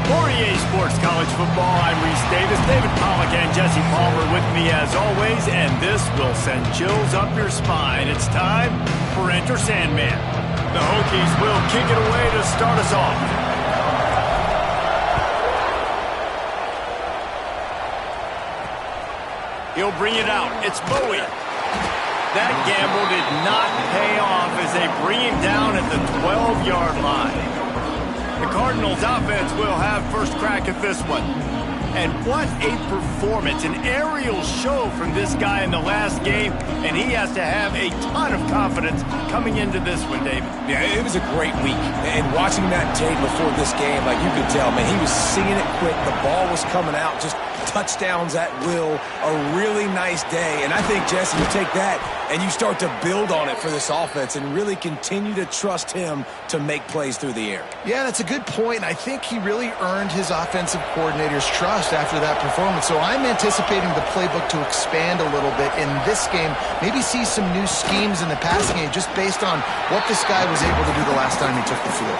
For EA Sports College Football, I'm Reese Davis, David Pollack, and Jesse Palmer with me as always, and this will send chills up your spine. It's time for Enter Sandman. The Hokies will kick it away to start us off. He'll bring it out. It's Bowie. That gamble did not pay off as they bring him down at the 12-yard line. The Cardinals offense will have first crack at this one. And what a performance, an aerial show from this guy in the last game, and he has to have a ton of confidence coming into this one, David. Yeah, it was a great week. And watching that tape before this game, like you could tell, man, he was seeing it quick. The ball was coming out, just touchdowns at will. A really nice day. And I think, Jesse, you take that and you start to build on it for this offense and really continue to trust him to make plays through the air. Yeah, that's a good point. I think he really earned his offensive coordinator's trust after that performance. So I'm anticipating the playbook to expand a little bit in this game. Maybe see some new schemes in the passing game just based on what this guy was able to do the last time he took the field.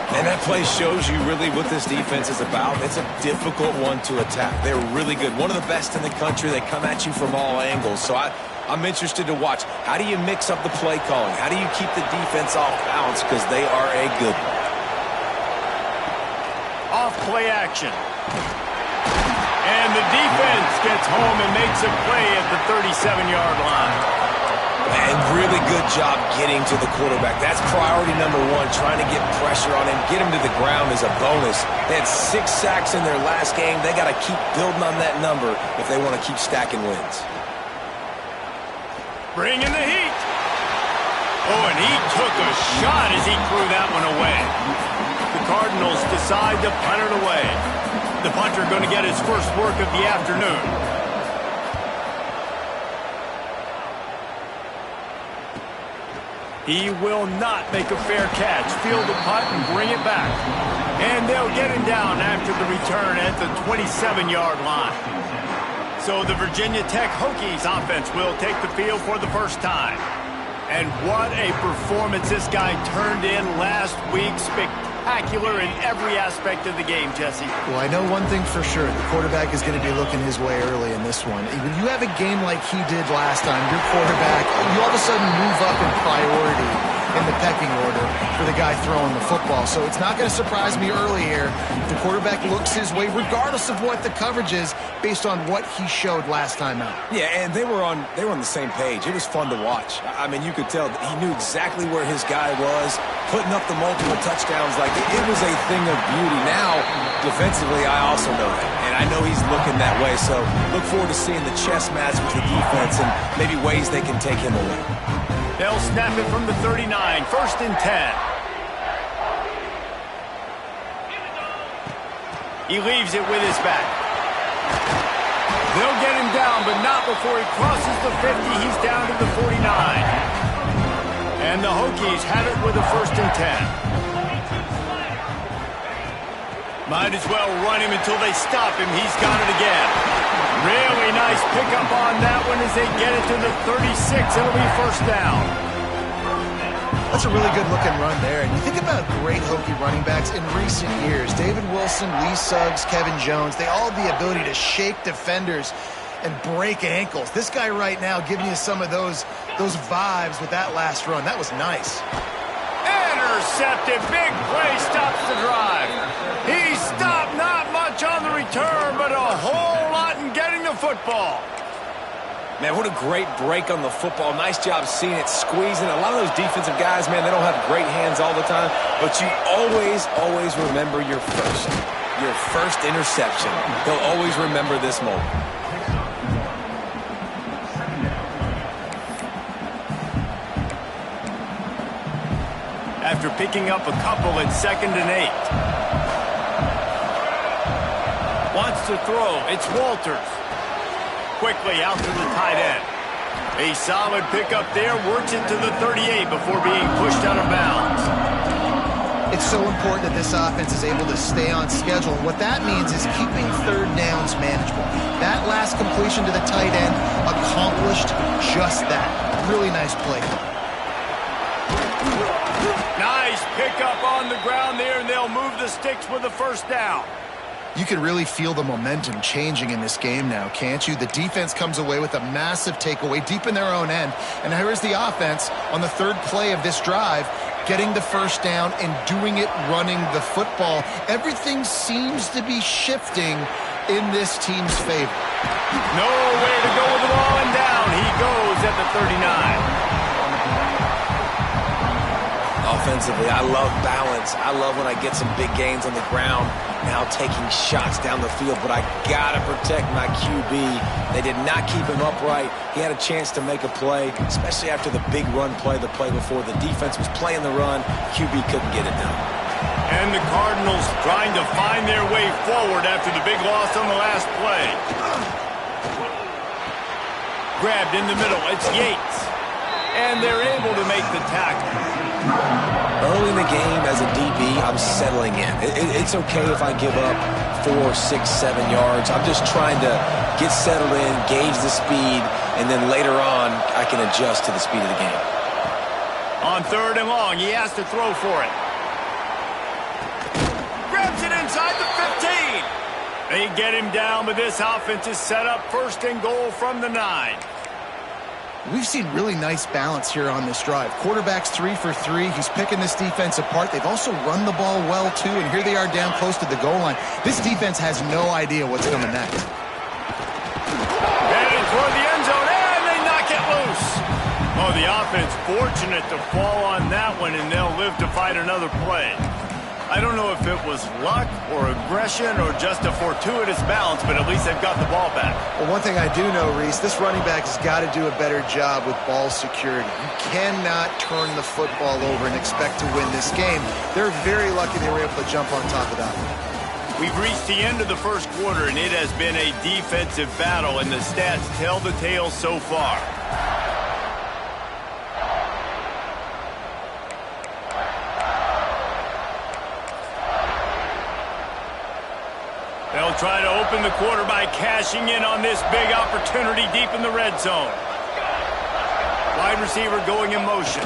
And that play shows you really what this defense is about. It's a difficult one to attack. They're really good. One of the best in the country. They come at you from all angles. So I'm interested to watch. How do you mix up the play calling? How do you keep the defense off balance? Because they are a good one. Off play action. And the defense gets home and makes a play at the 37-yard line. And really good job getting to the quarterback. That's priority number one, trying to get pressure on him. Get him to the ground is a bonus. They had 6 sacks in their last game. They got to keep building on that number if they want to keep stacking wins. Bring in the heat. Oh, and he took a shot as he threw that one away. The Cardinals decide to punt it away. The punter going to get his first work of the afternoon. He will not make a fair catch. Field the punt and bring it back. And they'll get him down after the return at the 27-yard line. So the Virginia Tech Hokies offense will take the field for the first time. And what a performance this guy turned in last week. Spectacular in every aspect of the game, Jesse. Well, I know one thing for sure. The quarterback is going to be looking his way early in this one. When you have a game like he did last time, your quarterback, you all of a sudden move up in priority in the pecking order for the guy throwing the football. So it's not going to surprise me early here if the quarterback looks his way, regardless of what the coverage is, based on what he showed last time out. Yeah, and they were on the same page. It was fun to watch. I mean, you could tell that he knew exactly where his guy was, putting up the multiple touchdowns. Like, it was a thing of beauty. Now, defensively, I also know that. And I know he's looking that way. So look forward to seeing the chess match with the defense and maybe ways they can take him away. They'll snap it from the 39, 1st and 10. He leaves it with his back. They'll get him down, but not before he crosses the 50. He's down to the 49. And the Hokies have it with a 1st and 10. Might as well run him until they stop him. He's got it again. Really nice pickup on that one as they get it to the 36. It'll be 1st down. That's a really good-looking run there. And you think about great Hokie running backs in recent years. David Wilson, Lee Suggs, Kevin Jones, they all have the ability to shake defenders and break ankles. This guy right now giving you some of those vibes with that last run. That was nice. Intercepted. Big play stops the drive. He stopped not much on the return, but a whole lot in getting the football. Man, what a great break on the football. Nice job seeing it, squeezing. A lot of those defensive guys, man, they don't have great hands all the time, but you always remember your first interception. They'll always remember this moment. After picking up a couple at 2nd and 8. Wants to throw. It's Walters. Quickly out to the tight end. A solid pickup there. Works it to the 38 before being pushed out of bounds. It's so important that this offense is able to stay on schedule. And what that means is keeping 3rd downs manageable. That last completion to the tight end accomplished just that. Really nice play. Nice pickup on the ground there, and they'll move the sticks with the first down. You can really feel the momentum changing in this game now, can't you? The defense comes away with a massive takeaway deep in their own end. And here's the offense on the third play of this drive, getting the first down and doing it running the football. Everything seems to be shifting in this team's favor. Nowhere to go with the ball, and down he goes at the 39. Offensively, I love balance. I love when I get some big gains on the ground, now taking shots down the field, but I gotta protect my QB. They did not keep him upright. He had a chance to make a play, especially after the big run play the play before. The defense was playing the run. QB couldn't get it done. And the Cardinals trying to find their way forward after the big loss on the last play. Grabbed in the middle. It's Yates. And they're able to make the tackle. Early in the game, as a DB, I'm settling in. It's okay if I give up 4, 6, 7 yards. I'm just trying to get settled in, gauge the speed, and then later on, I can adjust to the speed of the game. On 3rd and long, he has to throw for it. Grabs it inside the 15. They get him down, but this offense is set up 1st and goal from the 9. We've seen really nice balance here on this drive. Quarterback's 3 for 3. He's picking this defense apart. They've also run the ball well, too, and here they are down close to the goal line. This defense has no idea what's coming next. Headed toward the end zone, and they knock it loose. Oh, the offense fortunate to fall on that one, and they'll live to fight another play. I don't know if it was luck or aggression or just a fortuitous bounce, but at least they've got the ball back. Well, one thing I do know, Reese, this running back has got to do a better job with ball security. You cannot turn the football over and expect to win this game. They're very lucky they were able to jump on top of that one. We've reached the end of the first quarter, and it has been a defensive battle, and the stats tell the tale so far. They'll try to open the quarter by cashing in on this big opportunity deep in the red zone. Wide receiver going in motion.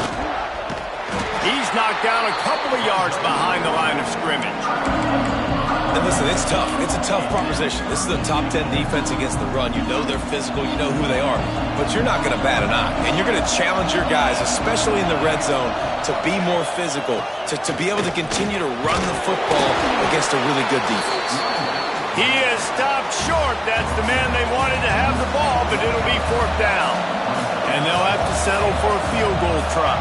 He's knocked down a couple of yards behind the line of scrimmage. And listen, it's tough. It's a tough proposition. This is a top 10 defense against the run. You know they're physical. You know who they are. But you're not going to bat an eye. And you're going to challenge your guys, especially in the red zone, to be more physical, to be able to continue to run the football against a really good defense. He is stopped short. That's the man they wanted to have the ball, but it'll be 4th down. And they'll have to settle for a field goal try.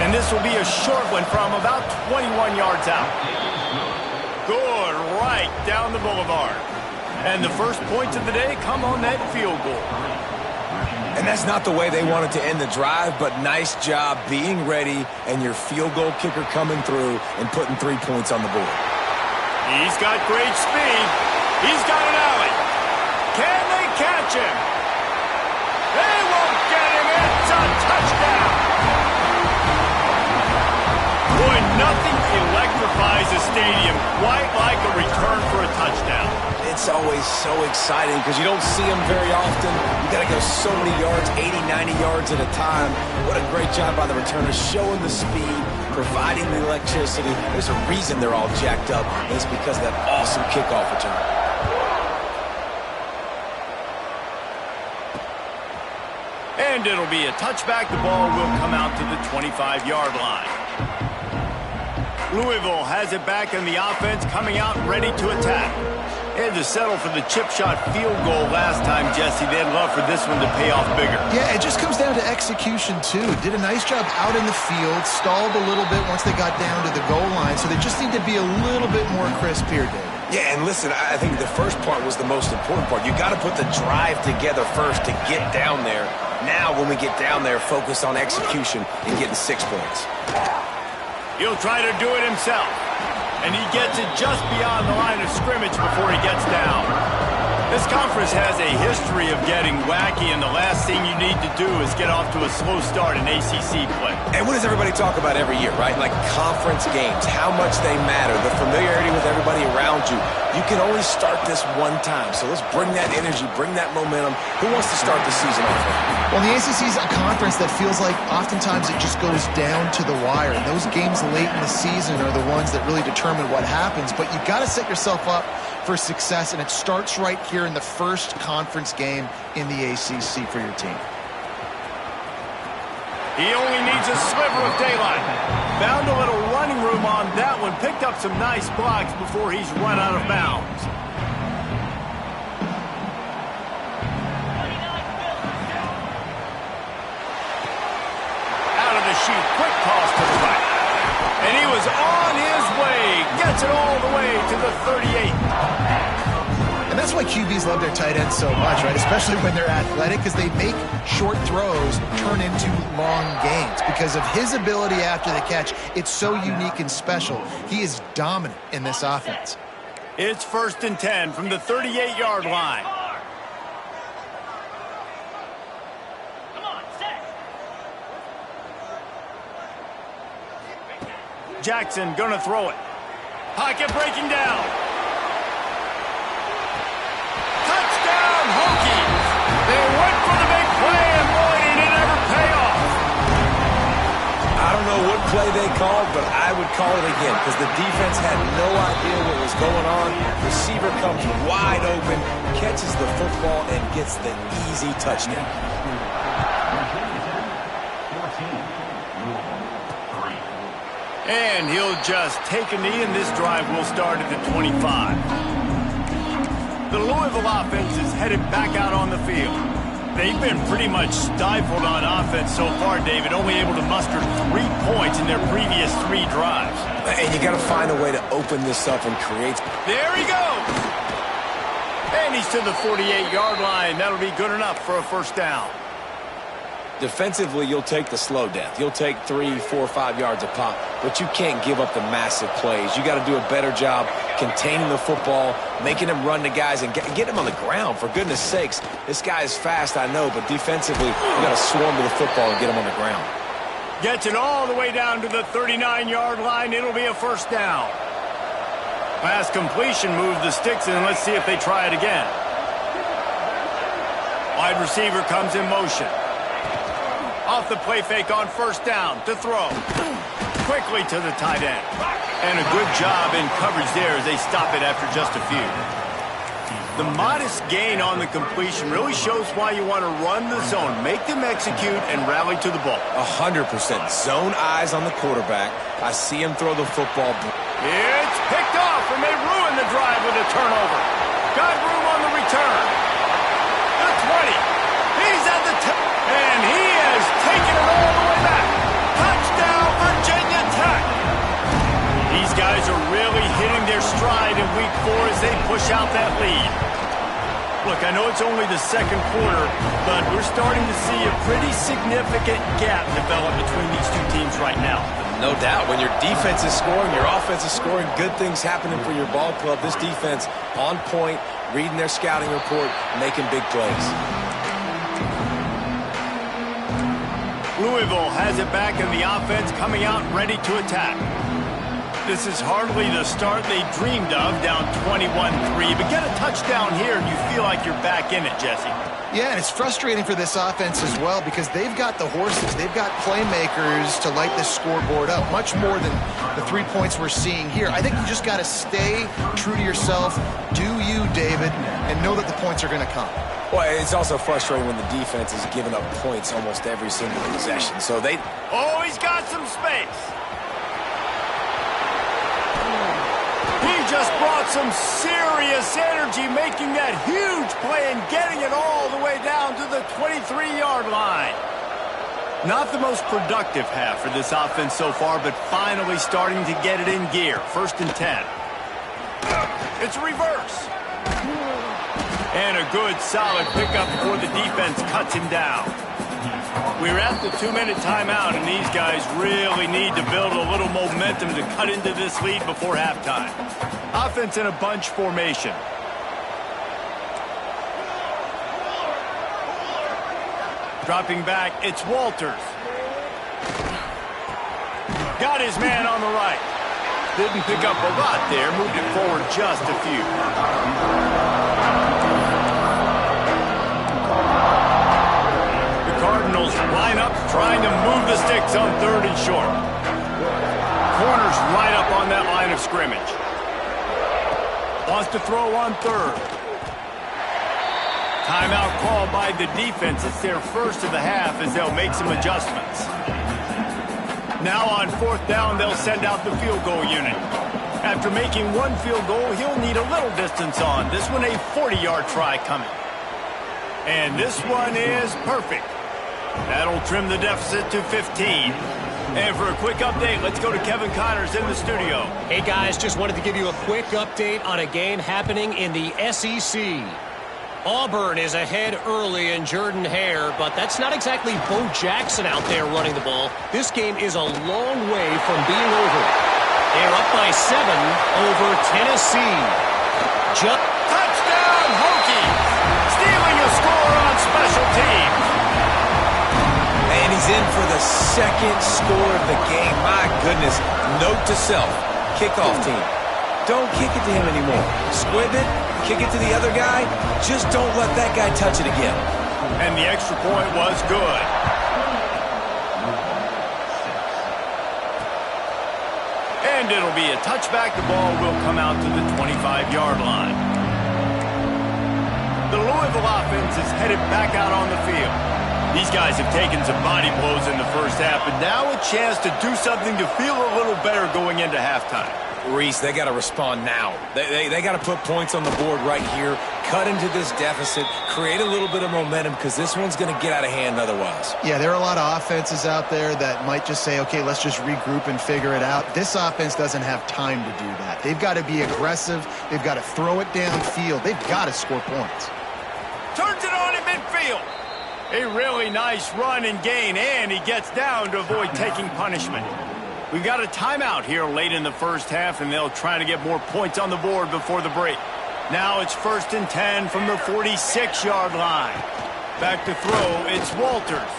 And this will be a short one from about 21 yards out. Good, right down the boulevard. And the first points of the day come on that field goal. And that's not the way they wanted to end the drive, but nice job being ready and your field goal kicker coming through and putting 3 points on the board. He's got great speed. He's got an alley. Can they catch him? They won't get him. It's a touchdown. Boy, nothing electrifies a stadium quite like a return for a touchdown. It's always so exciting because you don't see them very often. You got to go so many yards, 80, 90 yards at a time. What a great job by the returner, showing the speed, providing the electricity. There's a reason they're all jacked up, and it's because of that awesome kickoff return. And it'll be a touchback. The ball will come out to the 25-yard line. Louisville has it back in the offense, coming out ready to attack. They had to settle for the chip shot field goal last time, Jesse. They'd love for this one to pay off bigger. Yeah, it just comes down to execution, too. Did a nice job out in the field, stalled a little bit once they got down to the goal line, so they just need to be a little bit more crisp here, David. Yeah, and listen, I think the first part was the most important part. You got to put the drive together first to get down there. Now, when we get down there, focus on execution and getting 6 points. He'll try to do it himself. And he gets it just beyond the line of scrimmage before he gets down. This conference has a history of getting wacky, and the last thing you need to do is get off to a slow start in ACC play. And what does everybody talk about every year, right? Like conference games, how much they matter, the familiarity with everybody around told you, you can only start this one time. So let's bring that energy, bring that momentum. Who wants to start the season off right? Well, the ACC is a conference that feels like oftentimes it just goes down to the wire. And those games late in the season are the ones that really determine what happens. But you've got to set yourself up for success, and it starts right here in the first conference game in the ACC for your team. He only needs a sliver of daylight. Found a little running room on that one. Picked up some nice blocks before he's run out of bounds. Out of the chute. Quick toss to the right. And he was on his way. Gets it all the way to the 38. And that's why QBs love their tight ends so much, right? Especially when they're athletic, because they make short throws turn into long gains. Because of his ability after the catch, it's so unique and special. He is dominant in this offense. It's 1st and 10 from the 38-yard line. Jackson gonna throw it. Pocket breaking down. Touchdown, Hokies. They went for the big play, and boy, did it ever pay off. I don't know what play they called, but I would call it again because the defense had no idea what was going on. Receiver comes wide open, catches the football, and gets the easy touchdown. And he'll just take a knee, and this drive will start at the 25. The Louisville offense is headed back out on the field. They've been pretty much stifled on offense so far, David, only able to muster 3 points in their previous 3 drives. And you got to find a way to open this up and create. There he goes. And he's to the 48-yard line. That'll be good enough for a first down. Defensively, you'll take the slow death. You'll take 3, 4, 5 yards a pop, but you can't give up the massive plays. You got to do a better job containing the football, making him run to guys, and get him on the ground. For goodness sakes, this guy is fast, I know, but defensively, you got to swarm to the football and get him on the ground. Gets it all the way down to the 39-yard line. It'll be a first down. Pass completion, move the sticks, and let's see if they try it again. Wide receiver comes in motion. Off the play fake on first down to throw. Quickly to the tight end. And a good job in coverage there as they stop it after just a few. The modest gain on the completion really shows why you want to run the zone. Make them execute and rally to the ball. 100%. Zone eyes on the quarterback. I see him throw the football. It's picked off, and they ruin the drive with a turnover. Got room on the return. The 20. He's at the 10. And he has taken it all the way back. Touchdown, Virginia Tech. These guys are really hitting their stride in week 4 as they push out that lead. Look, I know it's only the second quarter, but we're starting to see a pretty significant gap develop between these two teams right now. No doubt. When your defense is scoring, your offense is scoring, good things happening for your ball club. This defense on point, reading their scouting report, making big plays. Louisville has it back, and the offense coming out ready to attack. This is hardly the start they dreamed of, down 21-3. But get a touchdown here, and you feel like you're back in it, Jesse. Yeah, and it's frustrating for this offense as well because they've got the horses. They've got playmakers to light this scoreboard up, much more than the 3 points we're seeing here. I think you just got to stay true to yourself, do you, David, and know that the points are going to come. Well, it's also frustrating when the defense is giving up points almost every single possession. So they... Oh, he's got some space. He just brought some serious energy, making that huge play and getting it all the way down to the 23-yard line. Not the most productive half for this offense so far, but finally starting to get it in gear. 1st and 10. It's a reverse. And a good, solid pickup before the defense cuts him down. We're at the 2-minute timeout, and these guys really need to build a little momentum to cut into this lead before halftime. Offense in a bunch formation. Dropping back, it's Walters. Got his man on the right. Didn't pick up a lot there, moved it forward just a few. The Cardinals line up trying to move the sticks on 3rd and short. Corners right up on that line of scrimmage. Wants to throw on 3rd. Timeout called by the defense. It's their first of the half as they'll make some adjustments. Now on 4th down, they'll send out the field goal unit. After making one field goal, he'll need a little distance on. This one a 40-yard try coming. And this one is perfect. That'll trim the deficit to 15. And for a quick update, let's go to Kevin Connors in the studio. Hey guys, just wanted to give you a quick update on a game happening in the SEC. Auburn is ahead early in Yr10, but that's not exactly Bo Jackson out there running the ball. This game is a long way from being over. They're up by 7 over Tennessee. Touchdown, Hokies! Stealing a score on special teams. And he's in for the second score of the game. My goodness. Note to self. Kickoff team. Don't kick it to him anymore. Squib it. Kick it to the other guy. Just don't let that guy touch it again. And the extra point was good. And it'll be a touchback. The ball will come out to the 25-yard line. The Louisville offense is headed back out on the field. These guys have taken some body blows in the first half, but now a chance to do something to feel a little better going into halftime. Reese, they got to respond now. They got to put points on the board right here, cut into this deficit, create a little bit of momentum because this one's going to get out of hand otherwise. Yeah, there are a lot of offenses out there that might just say, okay, let's just regroup and figure it out. This offense doesn't have time to do that. They've got to be aggressive. They've got to throw it downfield. They've got to score points. Turns it on in midfield. A really nice run and gain, and he gets down to avoid taking punishment. We've got a timeout here late in the first half, and they'll try to get more points on the board before the break. Now it's 1st and 10 from the 46-yard line. Back to throw, it's Walters.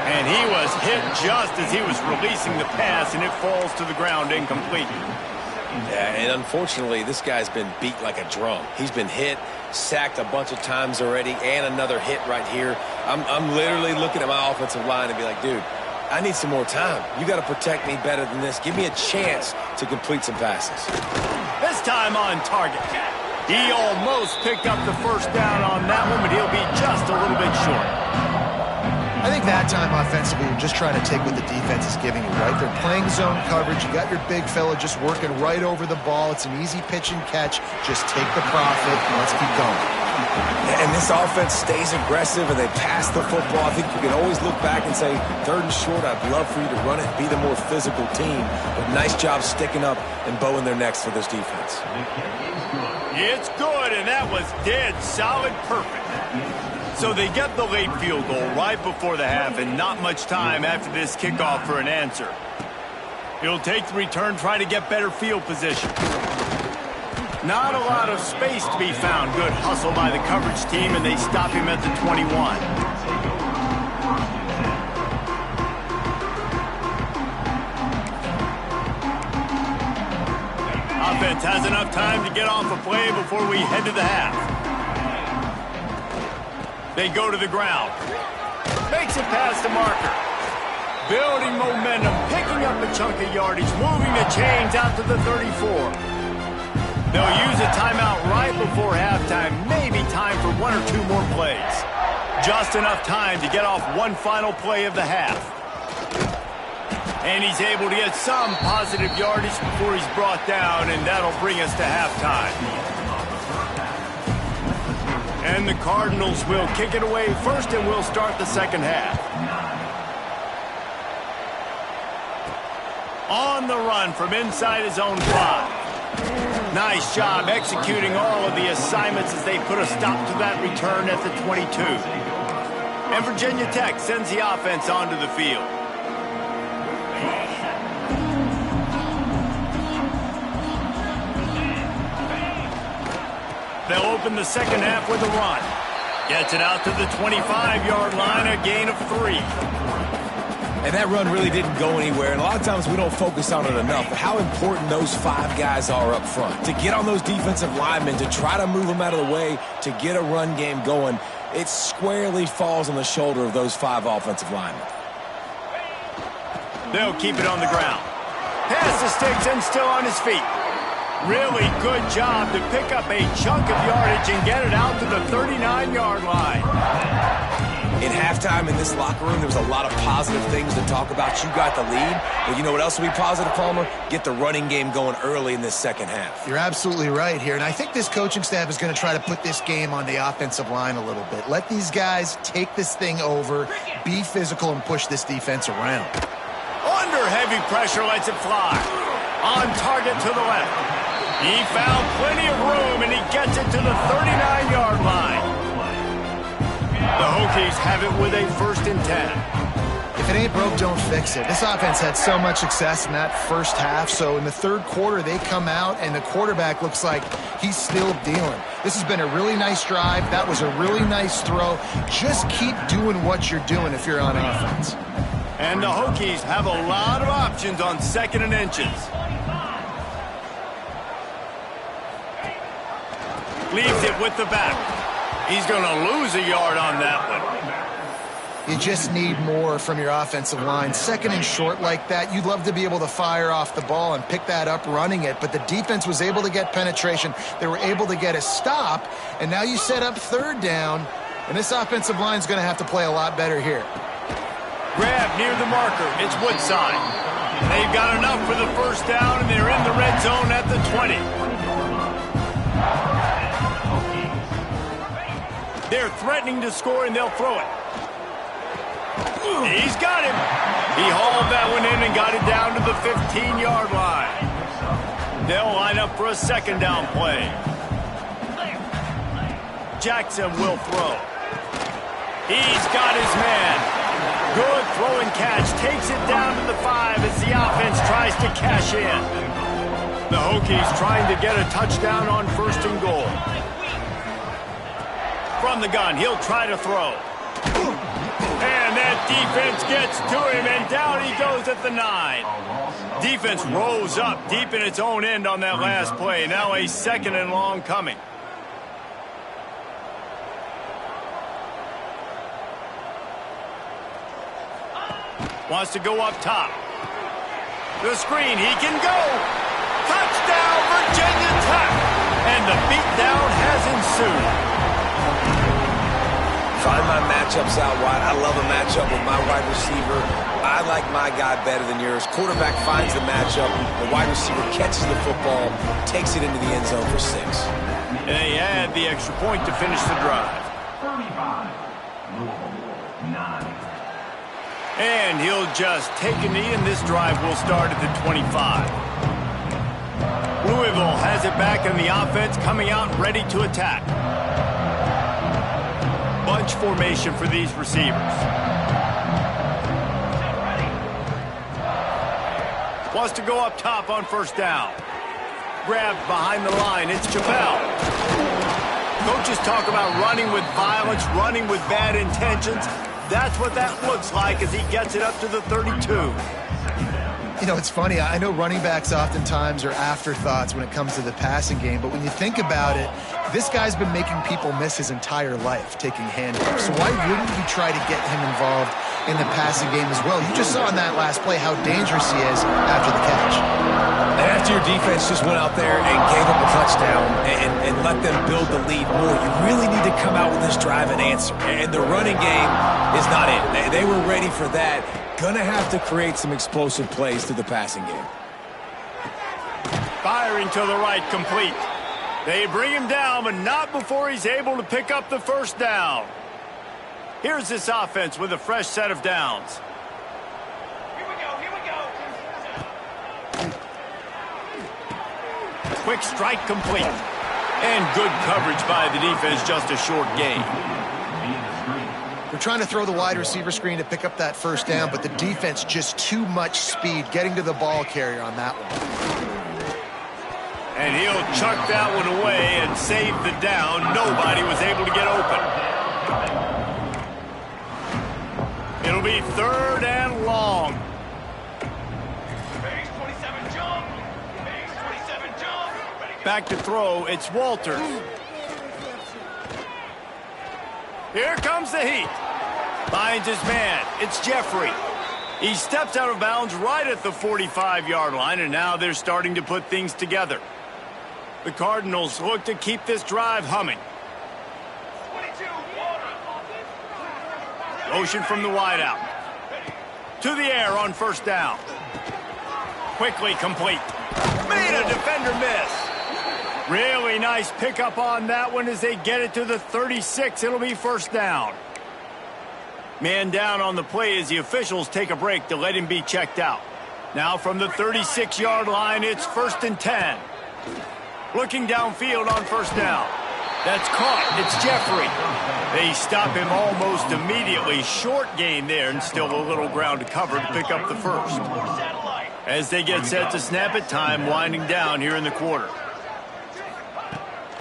And he was hit just as he was releasing the pass, and it falls to the ground incomplete. Yeah, and unfortunately, this guy's been beat like a drum. He's been hit, sacked a bunch of times already, and another hit right here. I'm literally looking at my offensive line and be like, dude, I need some more time. You got to protect me better than this. Give me a chance to complete some passes. This time on target. He almost picked up the first down on that one, but he'll be just a little bit short. I think that time offensively, you're just trying to take what the defense is giving you, right? They're playing zone coverage. You got your big fella just working right over the ball. It's an easy pitch and catch. Just take the profit and let's keep going. And this offense stays aggressive and they pass the football. I think you can always look back and say, 3rd and short, I'd love for you to run it and be the more physical team. But nice job sticking up and bowing their necks for this defense. It's good, and that was dead solid perfect. So they get the late field goal right before the half and not much time after this kickoff for an answer. He'll take the return, trying to get better field position. Not a lot of space to be found. Good hustle by the coverage team, and they stop him at the 21. Offense has enough time to get off a play before we head to the half. They go to the ground. Makes it past the marker. Building momentum, picking up a chunk of yardage, moving the chains out to the 34. They'll use a timeout right before halftime. Maybe time for 1 or 2 more plays. Just enough time to get off one final play of the half. And he's able to get some positive yardage before he's brought down, and that'll bring us to halftime. And the Cardinals will kick it away first, and we'll start the second half. On the run from inside his own 5. Nice job executing all of the assignments as they put a stop to that return at the 22. And Virginia Tech sends the offense onto the field. They'll open the second half with a run. Gets it out to the 25-yard line, a gain of 3. And that run really didn't go anywhere, and a lot of times we don't focus on it enough, but how important those 5 guys are up front. To get on those defensive linemen, to try to move them out of the way, to get a run game going, it squarely falls on the shoulder of those 5 offensive linemen. They'll keep it on the ground. Pass to Sticks and still on his feet. Really good job to pick up a chunk of yardage and get it out to the 39-yard line. In halftime in this locker room, there was a lot of positive things to talk about. You got the lead, but you know what else will be positive, Palmer? Get the running game going early in this second half. You're absolutely right here, and I think this coaching staff is going to try to put this game on the offensive line a little bit. Let these guys take this thing over, be physical, and push this defense around. Under heavy pressure, lets it fly. On target to the left. He found plenty of room, and he gets it to the 39-yard line. The Hokies have it with a 1st and 10. If it ain't broke, don't fix it. This offense had so much success in that first half, so in the third quarter, they come out, and the quarterback looks like he's still dealing. This has been a really nice drive. That was a really nice throw. Just keep doing what you're doing if you're on offense. And the Hokies have a lot of options on 2nd and inches. Leaves it with the back. He's going to lose a yard on that one. You just need more from your offensive line. 2nd and short like that, you'd love to be able to fire off the ball and pick that up running it, but the defense was able to get penetration. They were able to get a stop, and now you set up 3rd down, and this offensive line is going to have to play a lot better here. Grab near the marker. It's Woodside. They've got enough for the 1st down, and they're in the red zone at the 20. They're threatening to score, and they'll throw it. He's got him. He hauled that one in and got it down to the 15-yard line. They'll line up for a 2nd down play. Jackson will throw. He's got his man. Good throw and catch. Takes it down to the 5 as the offense tries to cash in. The Hokies trying to get a touchdown on 1st and goal. From the gun, he'll try to throw. And that defense gets to him, and down he goes at the 9. Defense rose up deep in its own end on that last play. Now a 2nd and long coming. Wants to go up top. The screen, he can go. Touchdown, Virginia Tech. And the beatdown has ensued. Find my matchups out wide. I love a matchup with my wide receiver. I like my guy better than yours. Quarterback finds the matchup. The wide receiver catches the football, takes it into the end zone for 6. And they add the extra point to finish the drive. 35, Louisville, 9. And he'll just take a knee, and this drive will start at the 25. Louisville has it back, and the offense coming out ready to attack. Bunch formation for these receivers. Wants to go up top on 1st down. Grabbed behind the line. It's Chappelle. Coaches talk about running with violence, running with bad intentions. That's what that looks like as he gets it up to the 32. You know, it's funny. I know running backs oftentimes are afterthoughts when it comes to the passing game, but when you think about it, this guy's been making people miss his entire life taking handoffs. So why wouldn't you try to get him involved in the passing game as well? You just saw in that last play how dangerous he is after the catch. And after your defense just went out there and gave up a touchdown and let them build the lead more, you really need to come out with this drive and answer. And the running game is not it. They were ready for that. Gonna have to create some explosive plays through the passing game. Firing to the right, complete. They bring him down, but not before he's able to pick up the 1st down. Here's this offense with a fresh set of downs. Here we go. Quick strike complete. And good coverage by the defense, just a short gain. We're trying to throw the wide receiver screen to pick up that 1st down, but the defense just too much speed getting to the ball carrier on that one. And he'll chuck that one away and save the down. Nobody was able to get open. It'll be 3rd and long. Base 27 jump. Base 27 jump. Ready, go. Back to throw, it's Walters. Here comes the heat. Finds his man, it's Jeffrey. He steps out of bounds right at the 45-yard line, and now they're starting to put things together. The Cardinals look to keep this drive humming. 22 water. Motion from the wideout. To the air on 1st down. Quickly complete. Made a defender miss. Really nice pickup on that one as they get it to the 36. It'll be 1st down. Man down on the play as the officials take a break to let him be checked out. Now from the 36-yard line, it's 1st and 10. Looking downfield on 1st down. That's caught. It's Jeffrey. They stop him almost immediately. Short gain there and still a little ground to cover to pick up the 1st. As they get set to snap it, time winding down here in the quarter.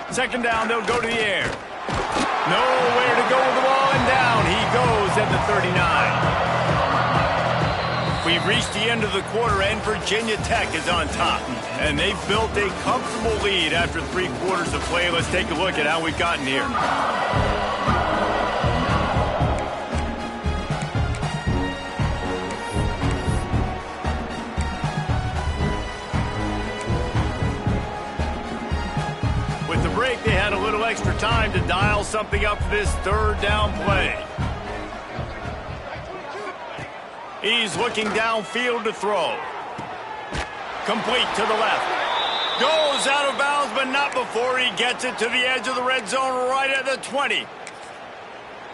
2nd down, they'll go to the air. Nowhere to go with the ball, and down he goes at the 39. We've reached the end of the quarter, and Virginia Tech is on top. And they've built a comfortable lead after 3 quarters of play. Let's take a look at how we've gotten here. With the break, they had a little extra time to dial something up for this 3rd down play. He's looking downfield to throw. Complete to the left. Goes out of bounds, but not before he gets it to the edge of the red zone right at the 20.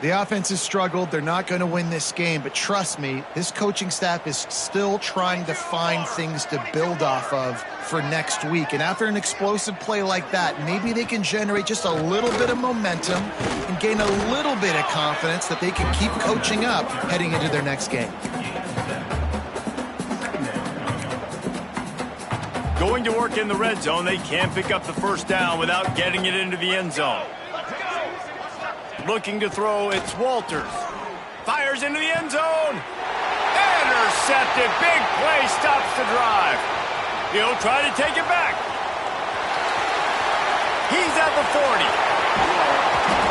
The offense has struggled. They're not going to win this game, but trust me, this coaching staff is still trying to find things to build off of for next week. And after an explosive play like that, maybe they can generate just a little bit of momentum and gain a little bit of confidence that they can keep coaching up heading into their next game. Going to work in the red zone, they can't pick up the 1st down without getting it into the end zone. Looking to throw, it's Walters. Fires into the end zone. Intercepted. Big play stops the drive. He'll try to take it back. He's at the 40.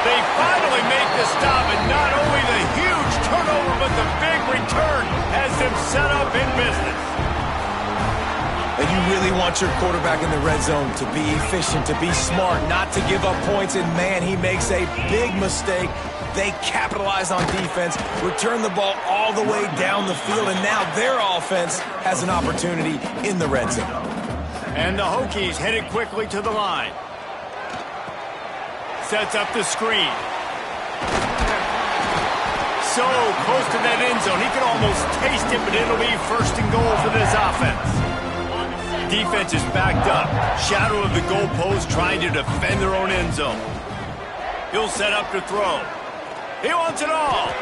They finally make the stop, and not only the huge turnover, but the big return has them set up in business. And you really want your quarterback in the red zone to be efficient, to be smart, not to give up points. And, man, he makes a big mistake. They capitalize on defense, return the ball all the way down the field, and now their offense has an opportunity in the red zone. And the Hokies headed quickly to the line. Sets up the screen. So close to that end zone. He could almost taste it, but it'll be 1st and goal for this offense. Defense is backed up. Shadow of the goalpost trying to defend their own end zone. He'll set up to throw. He wants it all.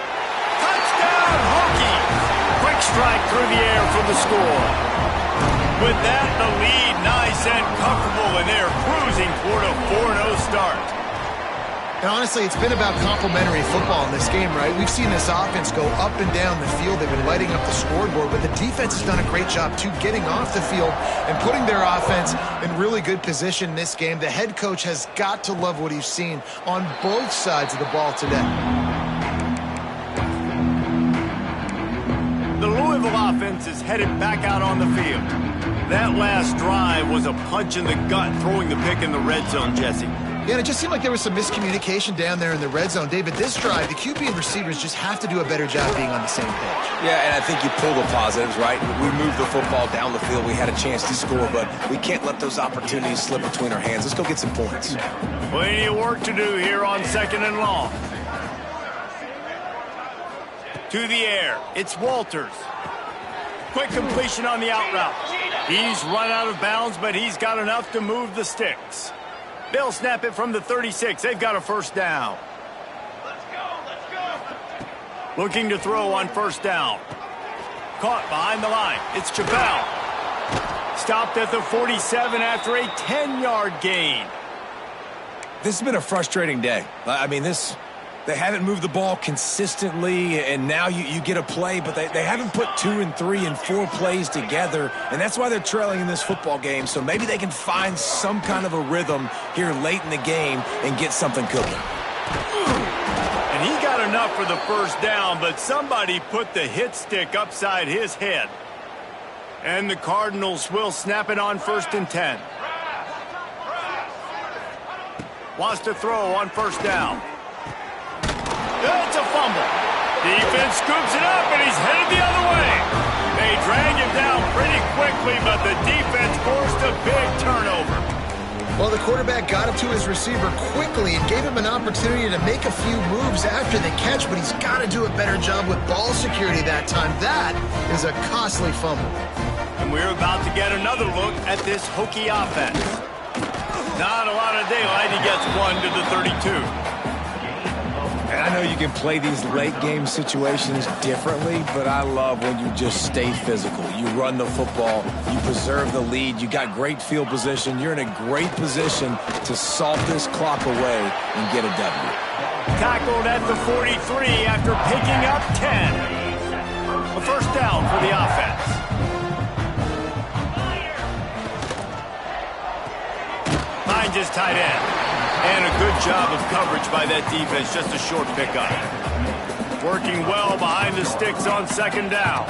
Touchdown, Hokies! Quick strike through the air for the score. With that, the lead nice and comfortable, and they're cruising toward a 4-0 start. And honestly, it's been about complementary football in this game, right? We've seen this offense go up and down the field. They've been lighting up the scoreboard, but the defense has done a great job, too, getting off the field and putting their offense in really good position in this game. The head coach has got to love what he's seen on both sides of the ball today. The Louisville offense is headed back out on the field. That last drive was a punch in the gut, throwing the pick in the red zone, Jesse. Yeah, and it just seemed like there was some miscommunication down there in the red zone. David, this drive, the QB and receivers just have to do a better job being on the same page. Yeah, and I think you pull the positives, right? We moved the football down the field. We had a chance to score, but we can't let those opportunities slip between our hands. Let's go get some points. Plenty of work to do here on 2nd and long. To the air, it's Walters. Quick completion on the out route. He's run out of bounds, but he's got enough to move the sticks. They'll snap it from the 36. They've got a 1st down. Let's go. Looking to throw on 1st down. Caught behind the line. It's Chappelle. Stopped at the 47 after a 10-yard gain. This has been a frustrating day. I mean, this They haven't moved the ball consistently, and now you get a play, but they haven't put 2 and 3 and 4 plays together, and that's why they're trailing in this football game. So maybe they can find some kind of a rhythm here late in the game and get something cooking. And he got enough for the first down, but somebody put the hit stick upside his head. And the Cardinals will snap it on 1st and 10. Wants to throw on 1st down. It's a fumble. Defense scoops it up, and he's headed the other way. They drag him down pretty quickly, but the defense forced a big turnover. Well, the quarterback got it to his receiver quickly and gave him an opportunity to make a few moves after the catch, but he's got to do a better job with ball security that time. That is a costly fumble. And we're about to get another look at this hokey offense. Not a lot of daylight. He gets 1 to the 32. And I know you can play these late-game situations differently, but I love when you just stay physical. You run the football, you preserve the lead, you got great field position, you're in a great position to salt this clock away and get a W. Tackled at the 43 after picking up 10. A 1st down for the offense. Finds his tight end. And a good job of coverage by that defense, just a short pickup. Working well behind the sticks on 2nd down.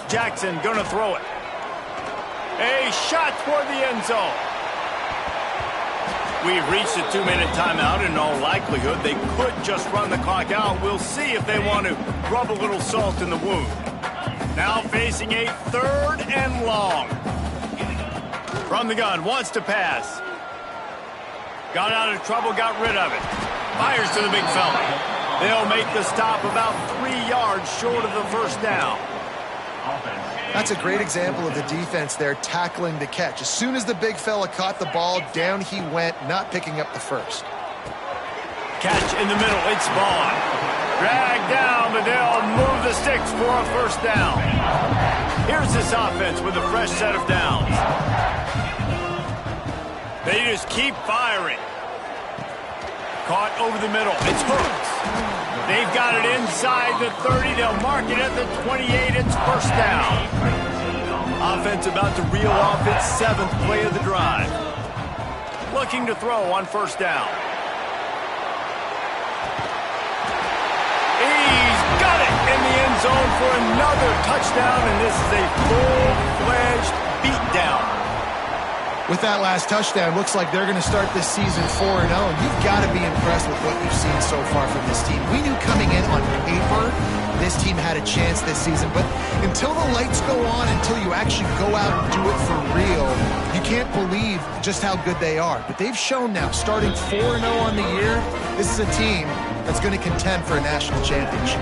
Jackson gonna throw it. A shot toward the end zone. We've reached a 2-minute timeout. In all likelihood, they could just run the clock out. We'll see if they want to rub a little salt in the wound. Now facing a 3rd and long. From the gun, wants to pass. Got out of trouble, got rid of it. Fires to the big fella. They'll make the stop about 3 yards short of the 1st down. That's a great example of the defense there tackling the catch. As soon as the big fella caught the ball, down he went, not picking up the first. Catch in the middle, it's Vaughn. Dragged down, but they'll move the sticks for a 1st down. Here's this offense with a fresh set of downs. They just keep firing. Caught over the middle. It's Hooks. They've got it inside the 30. They'll mark it at the 28. It's 1st down. Offense about to reel off its 7th play of the drive. Looking to throw on 1st down. He's got it in the end zone for another touchdown, and this is a full-fledged beatdown. With that last touchdown, looks like they're going to start this season 4-0. You've got to be impressed with what you've seen so far from this team. We knew coming in on paper this team had a chance this season, but until the lights go on, until you actually go out and do it for real, you can't believe just how good they are. But they've shown now, starting 4-0 on the year, this is a team that's going to contend for a national championship.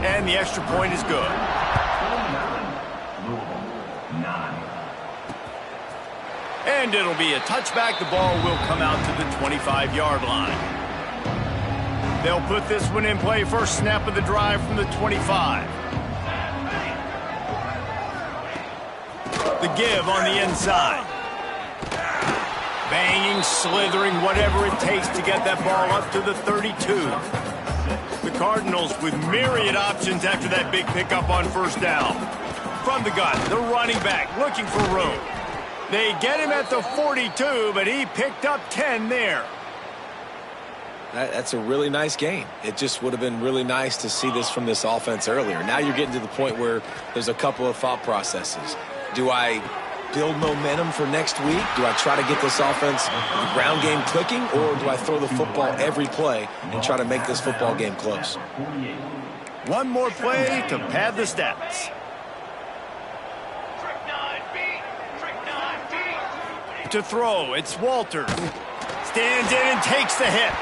And the extra point is good. And it'll be a touchback. The ball will come out to the 25-yard line. They'll put this one in play. First snap of the drive from the 25. The give on the inside. Banging, slithering, whatever it takes to get that ball up to the 32. The Cardinals with myriad options after that big pickup on 1st down. From the gun, the running back looking for room. They get him at the 42, but he picked up 10 there. That's a really nice game. It just would have been really nice to see this from this offense earlier. Now you're getting to the point where there's a couple of thought processes. Do I build momentum for next week? Do I try to get this offense, the ground game clicking, or do I throw the football every play and try to make this football game close? One more play to pad the stats. To throw, it's Walters. Stands in and takes the hit.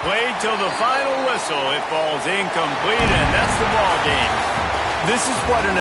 Played till the final whistle. It falls incomplete, and that's the ball game. This is what an